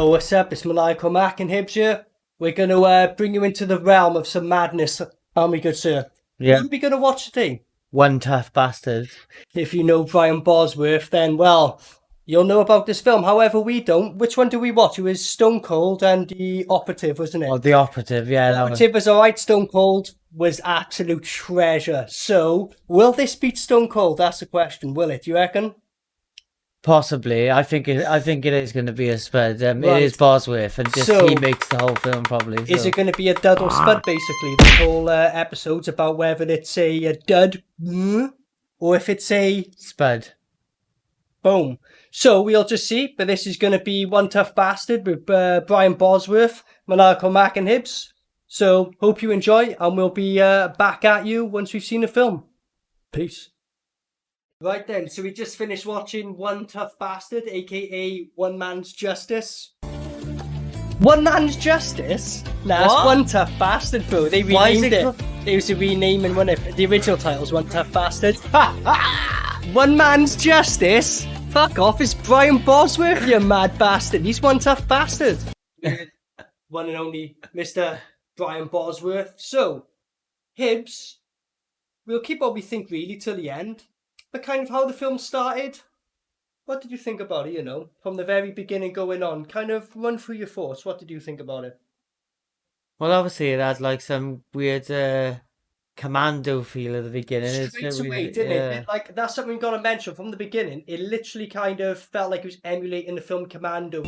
Yo, what's up? It's Maniacal Mac and Hibz here. We're going to bring you into the realm of some madness, aren't we, good sir? Yeah. What are we going to watch today? One Tough Bastard. If you know Brian Bosworth, then, well, you'll know about this film. However, we don't. Which one do we watch? It was Stone Cold and The Operative, wasn't it? Oh, The Operative, yeah. The Operative was alright. Stone Cold was absolute treasure. So, will this beat Stone Cold? That's the question, will it? You reckon? Possibly. I think it is going to be a SPUD. Right. It is Bosworth, and just So, he makes the whole film probably. So. Is it going to be a dud or spud, basically? The whole episode's about whether it's a dud or if it's a SPUD. Boom. So we'll just see, but this is going to be One Tough Bastard with Brian Bosworth, Maniacal Mac and Hibz. So hope you enjoy, and we'll be back at you once we've seen the film. Peace. Right then, so we just finished watching One Tough Bastard, aka One Man's Justice. One Man's Justice? Nah, it's One Tough Bastard, bro. They renamed it. They was a renaming one of the original titles, One Tough Bastard. One Man's Justice? Fuck off, it's Brian Bosworth, you mad bastard. He's One Tough Bastard. One and only Mr. Brian Bosworth. So, Hibz, we'll keep what we think really till the end. But kind of how the film started. What did you think about it, you know? From the very beginning going on. Kind of run through your thoughts. What did you think about it? Well, obviously it had like some weird commando feel at the beginning. Straight away, didn't it? Like, that's something we got to mention from the beginning. It literally kind of felt like it was emulating the film Commando.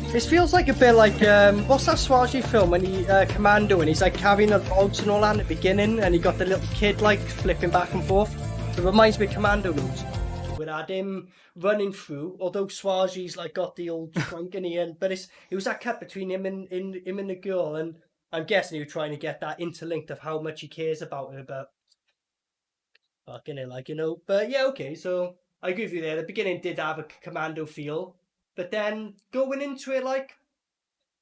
This feels like a bit like, what's that Swazi film when he, Commando, and he's like carrying the logs and all that at the beginning, and he got the little kid like flipping back and forth. It reminds me of Commando loads. We had him running through, although Swazi's like got the old trunk in the end, but it was that cut between him and the girl, and I'm guessing he was trying to get that interlinked of how much he cares about her, but fucking it, like, you know. But yeah, okay, so I agree with you there. The beginning did have a Commando feel, but then going into it, like,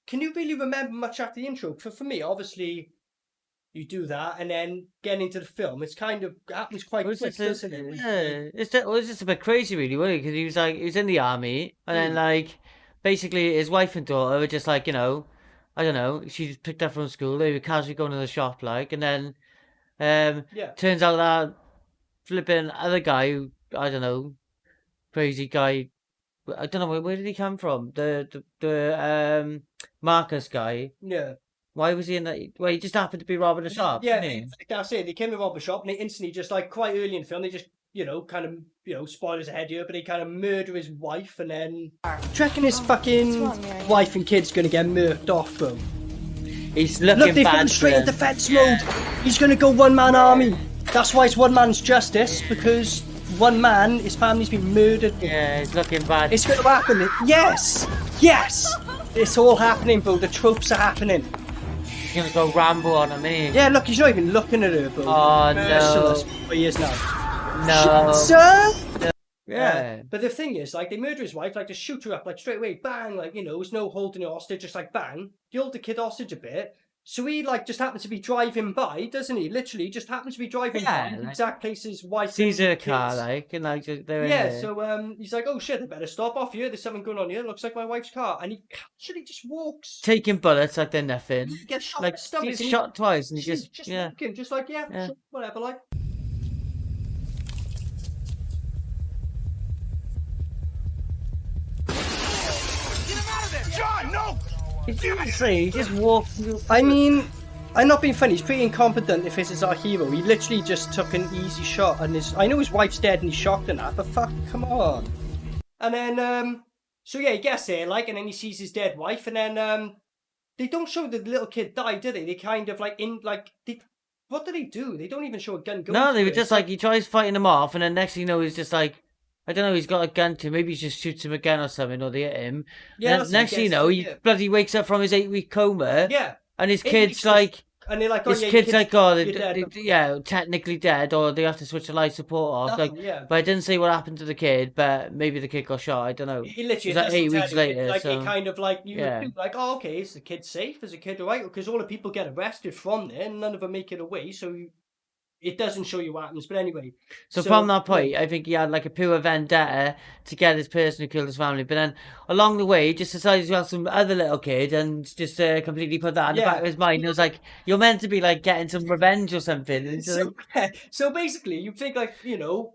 can you really remember much after the intro? For me, obviously, you do that, and then getting into the film, it's kind of happens quite quick, doesn't it? Yeah, it's just a bit crazy, really, wasn't it? Because he was in the army, and then like basically his wife and daughter were just like, you know, I don't know, she just picked up from school. They were casually going to the shop, like, and then turns out that flipping other guy, who, I don't know, crazy guy. I don't know where did he come from? The Marcus guy. Yeah. Why was he in that? Well, he just happened to be robbing a shop. Yeah, didn't he? that's it. They came to rob a shop, and they instantly, just like quite early in the film, they just, you know, kind of, you know, spoilers ahead here, but they kind of murder his wife, and then. Do you reckon his fucking wife and kid's gonna get murked off, bro? He's looking Look, they've bad. gone straight into defense mode. He's gonna go one man army. That's why it's One Man's Justice, because one man, his family's been murdered. Yeah, he's looking bad. It's gonna happen. Yes! Yes! It's all happening, bro. The tropes are happening. He's gonna go Rambo on him, ain't he? Yeah, look, he's not even looking at her, bro. Oh, Merciless. no. But he is now. No. Sir? No. Yeah. But the thing is, like, they murder his wife, like, just shoot her up, like, straight away, bang, like, you know, there's no holding her hostage, just like, bang. They hold the kid hostage a bit. So he, like, just happens to be driving by, doesn't he? Literally, just happens to be driving by the exact place his wife sees her car, like, and like, they're in there. So he's like, oh shit, I better stop off here. There's something going on here. It looks like my wife's car. And he casually just walks. Taking bullets like they're nothing. He gets shot, like, he's shot twice, and he just walking, just like, sure, whatever, like. Get him out of there! John, no! He just walks through. I mean, I'm not being funny. He's pretty incompetent if this is our hero. He literally just took an easy shot, and I know his wife's dead and he's shocked and that, but fuck, come on. And then, so yeah, he gets there, like, and then he sees his dead wife, and then, they don't show the little kid die, do they? They kind of, like, what do they do? They don't even show a gun going. No, they were just like, he tries fighting him off, and then next thing you know, he's just like, I don't know, he's got a gun to him. Maybe he just shoots him again or something, or they hit him. Yeah, next thing you know, he bloody wakes up from his 8-week coma. Yeah. And his kid's like, and they're like, oh, his yeah, kid's like, oh, dead, yeah, technically dead, or they have to switch the life support off. Nothing, like, yeah. but I didn't say what happened to the kid, but maybe the kid got shot. I don't know. He literally, it was like 8 weeks later. Like, so. it kind of like, like, oh, okay, is the kid safe? Is the kid alright? Because all the people get arrested from there, and none of them make it away, so it doesn't show you what happens. But anyway. So from that point, I think he had like a pure vendetta to get this person who killed his family. But then along the way, he just decided to have some other little kid and just completely put that in the back of his mind. It was like, you're meant to be like getting some revenge or something. And so basically, you think like, you know,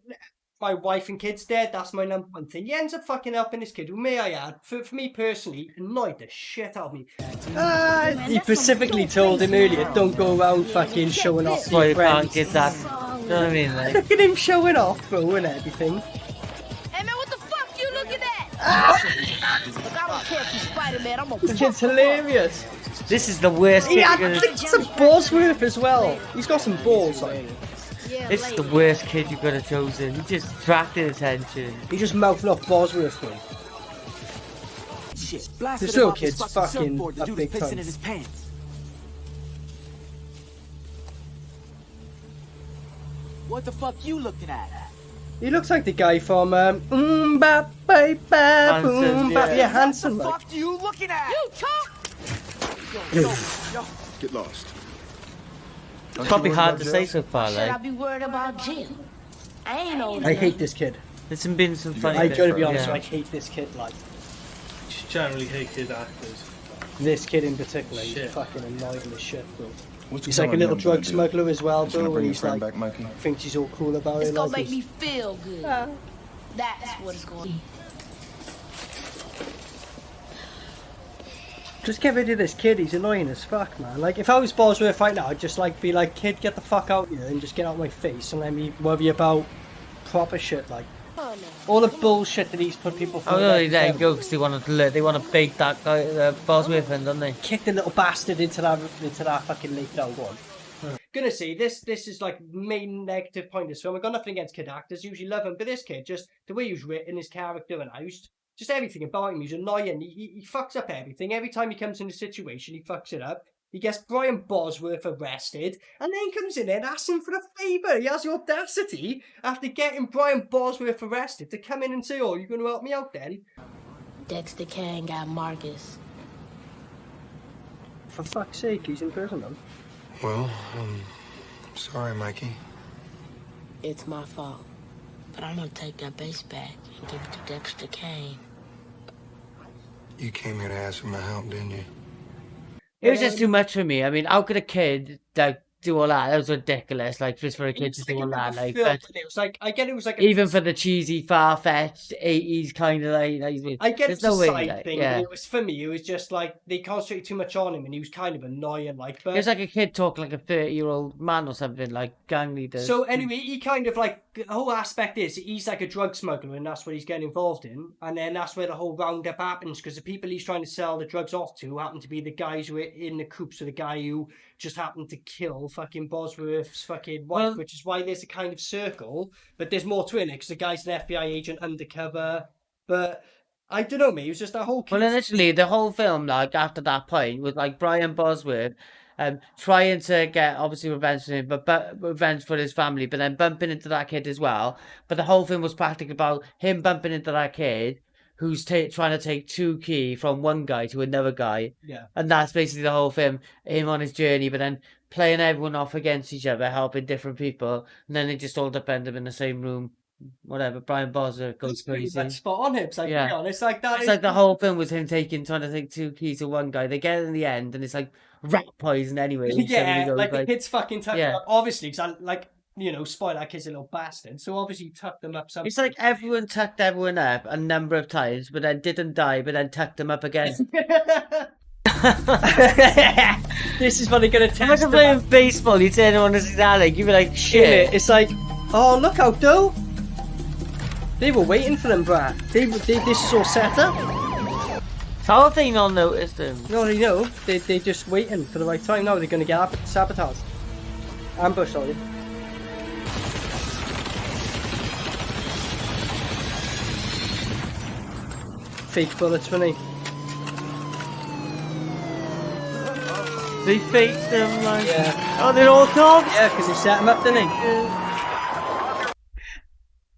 my wife and kids dead, that's my number one thing. He ends up fucking helping this kid, who may I add, for me personally, annoyed the shit out of me. He specifically told him earlier, don't go around fucking showing off to your friends. Get that. You know what I mean? Like, look at him showing off, bro, and everything. Hey man, what the fuck you looking at? Look, I don't care if you Spider-Man, I'm gonna This kid's hilarious. this is the worst kid you're gonna... It's some balls worth as well. He's got some balls, like. This is the worst kid you could have chosen. He just attracted attention. He just mouthing off Bosworth, bro. This little kid's fucking a big time. What the fuck you looking at? He looks like the guy from Bap Bap Boom Bap. Yeah, Hanson. What the Like. fuck you looking at? You talk! Yo. Get lost. It's probably hard to say so far, Should I like. be worried about Jim? I ain't old I enough. hate this kid. There's been some funny I bits, gotta be but honest, yeah. I hate this kid. Like Just generally hated actors. this kid in particular, he's Shit. fucking annoying as shit, bro. What's He's the like a hell little I'm drug gonna do? smuggler as well, Just gonna bro. bring And your he's friend like, back, Mikey? thinks he's all cool about It's it. gonna Like make me he's, feel good. That's what it's gonna be. just get rid of this kid. He's annoying as fuck, man. Like if I was Bosworth right now, I'd just like be like, kid, get the fuck out here and just get out of my face and let me worry about proper shit. Like all the bullshit that he's put people through. Oh no, like, they let him go because they want to bait that guy, Bosworth in, don't they? kick the little bastard into that fucking lake down one. Gonna say this is like main negative point of this film. I've got nothing against kid actors, usually love him, but this kid, just the way he was written, his character and just everything about him, he's annoying. He fucks up everything. Every time he comes in a situation, he fucks it up. He gets Brian Bosworth arrested, and then comes in there and asks him for a favour. He has the audacity, after getting Brian Bosworth arrested, to come in and say, oh, you're going to help me out then? Dexter Kane got Marcus. For fuck's sake, he's in prison, man. Well, sorry, Mikey. It's my fault. But I'm gonna take that base back and give it to Dexter Kane. You came here to ask for my help, didn't you? It was just too much for me. I mean, how could a kid like do all that? That was ridiculous. Like just for a kid to do all that. Like, but it was like, I get it was like even for the cheesy, far-fetched 80s kind of like I get there's it's a no way, side like, thing, yeah. but it was for me. It was just like they concentrated too much on him, and he was kind of annoying. Like, but It was like a kid talking like a 30-year-old man or something, like gang leader. so anyway, he kind of like the whole aspect is he's like a drug smuggler, and that's what he's getting involved in, and then that's where the whole roundup happens because the people he's trying to sell the drugs off to happen to be the guys who are in the coops, or the guy who just happened to kill fucking Bosworth's fucking wife, Well- which is why there's a kind of circle, but there's more to it because the guy's an FBI agent undercover, but. I don't know, mate. It was just that whole. Well, initially, the whole film, like, after that point, was, like, Brian Bosworth trying to get, obviously, revenge for him, but revenge for his family, but then bumping into that kid as well. But the whole film was practically about him bumping into that kid who's trying to take 2 key from one guy to another guy. Yeah. And that's basically the whole film, him on his journey, but then playing everyone off against each other, helping different people, and then they just all depend them in the same room. Whatever, Brian Bosworth goes crazy. That's spot on him. Like, Yeah. to be honest, like that. It's like the whole film was him trying to take 2 keys to one guy. They get it in the end, and it's like rat poison anyway. So yeah, he goes, like the kid's fucking tucked Yeah. up. Obviously, because like you know, spoiler, that kid's a little bastard. So obviously, he tucked them up. Some. It's like everyone tucked everyone up a number of times, but then didn't die, but then tucked them up again. This is what they're gonna test. Imagine playing baseball, you turn on his Alec, you'd be like, shit. It's like, oh look out, though. They were waiting for them, Brad. This is all set up. How have they not noticed him? You already know. They're just waiting for the right time. Now they're gonna get sabotaged. Ambush, sorry. Fake bullets for me. They faked them, like... Yeah. Oh, they're all dogs? Yeah, because they set them up, didn't they?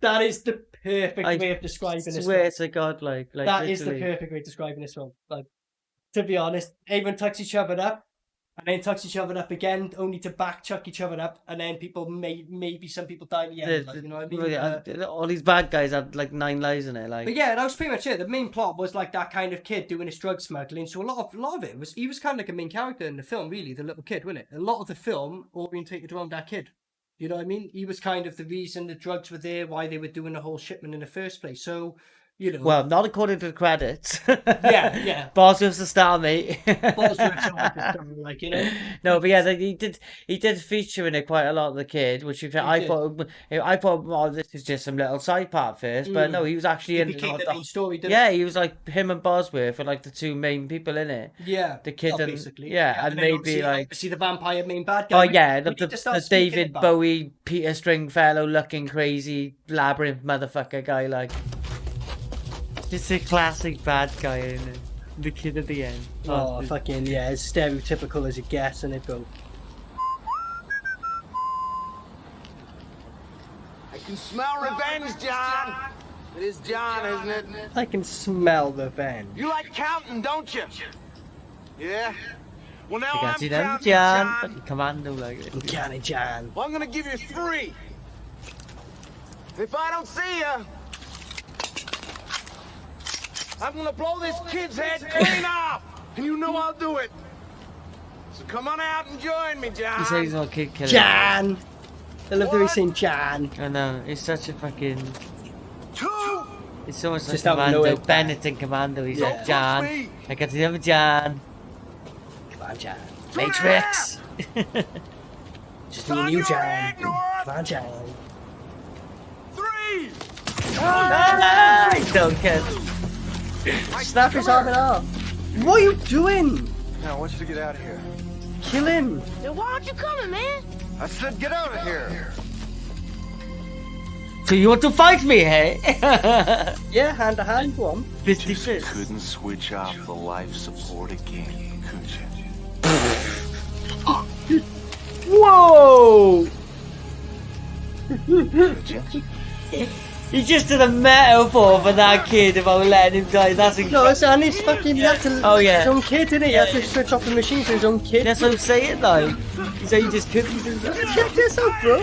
That is the perfect way of describing this swear film. to God, like That is the literally. perfect way of describing this film. Like, to be honest, everyone tucks each other up. and then tucks each other up again, only to back chuck each other up, and then people maybe some people die in the end. Like, you know what I mean? All these bad guys had like 9 lives in it. Like, But yeah, that was pretty much it. The main plot was like that kind of kid doing his drug smuggling. So a lot of it was he was kind of like a main character in the film, really, the little kid, wasn't it? A lot of the film orientated around that kid. You know what I mean? He was kind of the reason the drugs were there, why they were doing the whole shipment in the first place. So, you know. well, not according to the credits. Yeah. Bosworth's the star, mate. Bosworth's like, you know. No, but yeah, like, he did feature in it quite a lot of the kid, which I did. thought oh, this is just some little side part first, but no, he was actually It in became the main story, didn't yeah, he was like him and Bosworth were like the 2 main people in it. Yeah. The kid and basically. yeah, and then maybe obviously- like obviously the vampire main bad oh guy. yeah, we need to the start speaking David about. Bowie, Peter Stringfellow looking crazy labyrinth motherfucker guy, like just a classic bad guy in it. The kid at the end. Oh, fucking yeah, as stereotypical as it gets, and it bro. I can smell revenge, John. It is John, isn't it? I can smell the van. You like counting, don't you? Yeah? Well, now You I'm can see them, counting, John. John. Fucking commando like Johnny John. Well, I'm gonna give you 3. If I don't see ya, I'm gonna blow this kid's head clean off. And you know I'll do it. So come on out and join me, John. He says he's not a kid killer. John. I love the way What? saying John. I know, it's such a fucking 2. it's so much like Just out of Commando. nowhere. Bennett and Commando, he's Yeah. like John. me. I got the other John. Come on, John. Matrix. Just me and you, Turn your John. head north. Come on, John. 3. I don't care. Snap his arm in half. What are you doing? Now, I want you to get out of here. Kill him. Then why aren't you coming, man? I said get out of here. So you want to fight me, hey? Yeah, hand to hand, go on. 50 fist. Couldn't switch off the life support again, could you? Whoa! He just did a metaphor for that kid about letting him die. That's No, incredible. it's and his fucking. He had to. Oh, yeah. His own kid, didn't he? He had to switch off the machine for his own kid. That's what I'm saying, though. He said he just couldn't do that. Check this out, bro.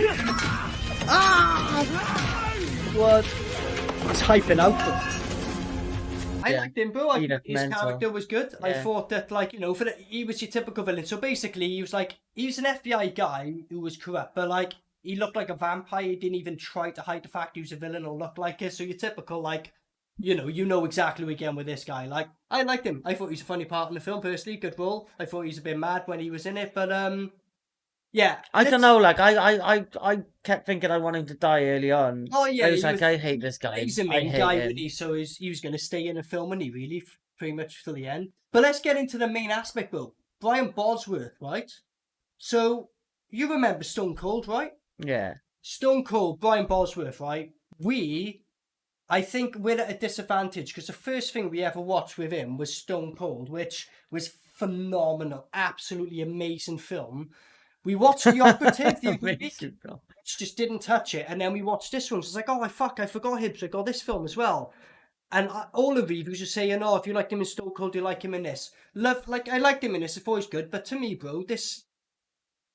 Ah! What? He's hyping out, bro. I Yeah. liked him, bro. He looked His mental. character was good. I Yeah. thought that, like, you know, he was your typical villain. So basically, he was an FBI guy who was corrupt, but like, he looked like a vampire. He didn't even try to hide the fact he was a villain or look like it. So your typical, like, you know exactly what you're getting with this guy. Like, I liked him. I thought he was a funny part in the film, personally. Good role. I thought he was a bit mad when he was in it, but yeah. I don't know, like, I kept thinking I want him to die early on. Oh yeah, I was like, I hate this guy. He's a I main hate guy, him. wasn't he? So he was going to stay in the film, and he really, pretty much till the end. But let's get into the main aspect, though. Brian Bosworth, right? So you remember Stone Cold, right? Yeah. Stone Cold, Brian Bosworth, right? I think we're at a disadvantage because the first thing we ever watched with him was Stone Cold, which was phenomenal, absolutely amazing film. We watched The Operative the other week, Amazing, bro. which just didn't touch it, and then we watched this one. So it's like, oh, I forgot Hibz, I got this film as well. And all the reviews are saying, oh, if you liked him in Stone Cold, you like him in this. I liked him in this, it's always good, but to me, bro,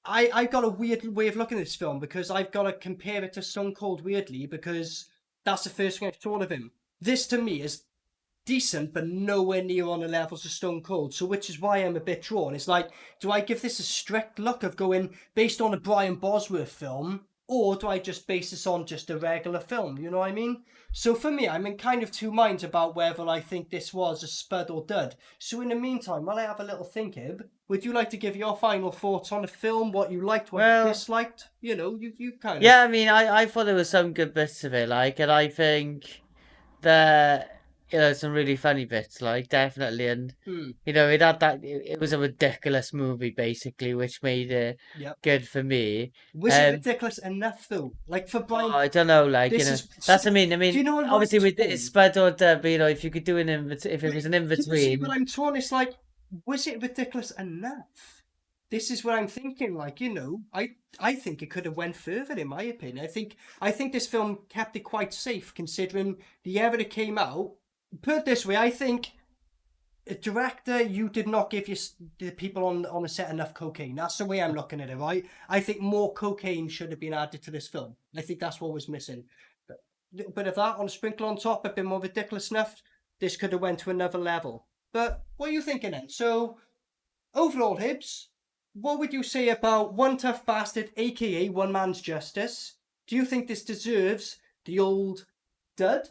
I've got a weird way of looking at this film because I've got to compare it to Stone Cold weirdly because that's the first thing I saw of him. This to me is decent, but nowhere near on the levels of Stone Cold. So which is why I'm a bit drawn. It's like, do I give this a strict look of going based on a Brian Bosworth film, or do I just base this on just a regular film? You know what I mean? So for me, I'm in kind of two minds about whether I think this was a spud or dud. So in the meantime, while I have a little think, Hib, would you like to give your final thoughts on the film, what you liked, what you disliked? You know, you kind of... Yeah, I mean, I thought there was some good bits of it, like, and I think that, you know, some really funny bits, like, definitely, and, you know, it was a ridiculous movie, basically, which made it good for me. Was it ridiculous enough, though? Like, for Brian... Oh, I don't know, like, you know, that's what I mean, do you know what obviously, I'm with torn? it's spud or dub, you know, if you could do an if it was an in-between... But I'm torn, it's like, was it ridiculous enough? This is what I'm thinking, like, you know, I think it could have went further, in my opinion. I think this film kept it quite safe, considering the era it came out. Put it this way, I think director, you did not give the people on the set enough cocaine. That's the way I'm looking at it, right? I think more cocaine should have been added to this film. I think that's what was missing. But a little bit of that on a sprinkle on top, a bit more ridiculous stuff. This could have went to another level. But what are you thinking then? So, overall, Hibz, what would you say about One Tough Bastard, aka One Man's Justice? Do you think this deserves the old DUD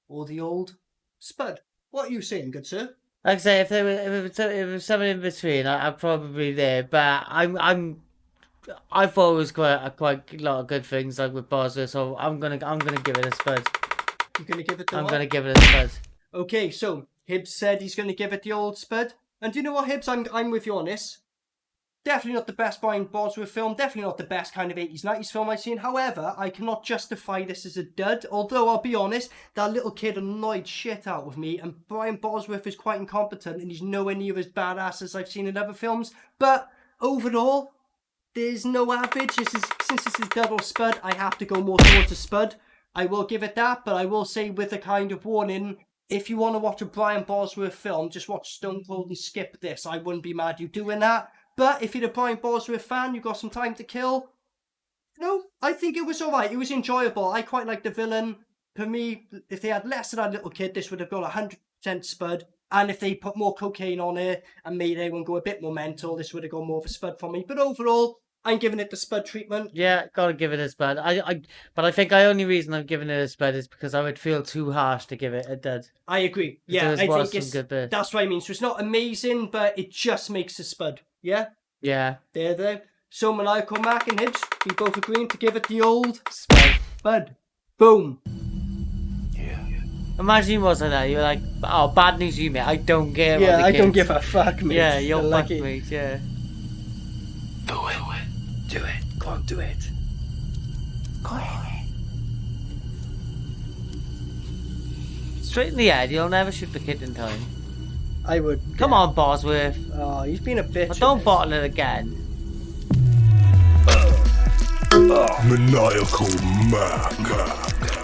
or the old SPUD? What are you saying, good sir? Like I say, if it was something in between, I'm probably there. But I thought it was quite a lot of good things like with Bosworth, so I'm gonna give it a SPUD. You're gonna give it the I'm what? gonna give it a SPUD. Okay, so Hibz said he's gonna give it the old SPUD, and do you know what, Hibz? I'm with you on this. Definitely not the best Brian Bosworth film. Definitely not the best kind of 80s, 90s film I've seen. However, I cannot justify this as a dud. Although, I'll be honest, that little kid annoyed shit out of me. And Brian Bosworth is quite incompetent. And he's nowhere near as badass as I've seen in other films. But overall, there's no average. Since this is dud or spud, I have to go more towards a spud. I will give it that. But I will say with a kind of warning, if you want to watch a Brian Bosworth film, just watch Stone Cold and skip this. I wouldn't be mad you doing that. But if you're a Brian Bosworth fan, you've got some time to kill. No, I think it was alright. It was enjoyable. I quite like the villain. For me, if they had less of that little kid, this would have got 100% spud. And if they put more cocaine on it and made everyone go a bit more mental, this would have got more of a spud for me. But overall, I'm giving it the spud treatment. Yeah, gotta give it a SPUD. But I think the only reason I'm giving it a SPUD is because I would feel too harsh to give it a dud. I agree. Yeah, I think it's, good bits. that's what I mean. So it's not amazing, but it just makes a spud. Yeah? Yeah. There. So Maniacal Mac and Hibz, we both agreeing to give it the old SPUD. spud. Boom. Imagine you was like that. You're like, oh, bad news, you mate. I don't care. Yeah, about the I don't kids. give a fuck, mate. Yeah, you're lucky. fucked, mate. Yeah. Do it. Go on, do it. Straight in the head. You'll never shoot the kid in time. I would. Come on, Bosworth. Oh, he's been a bitch. But don't bottle it again. Maniacal Mac.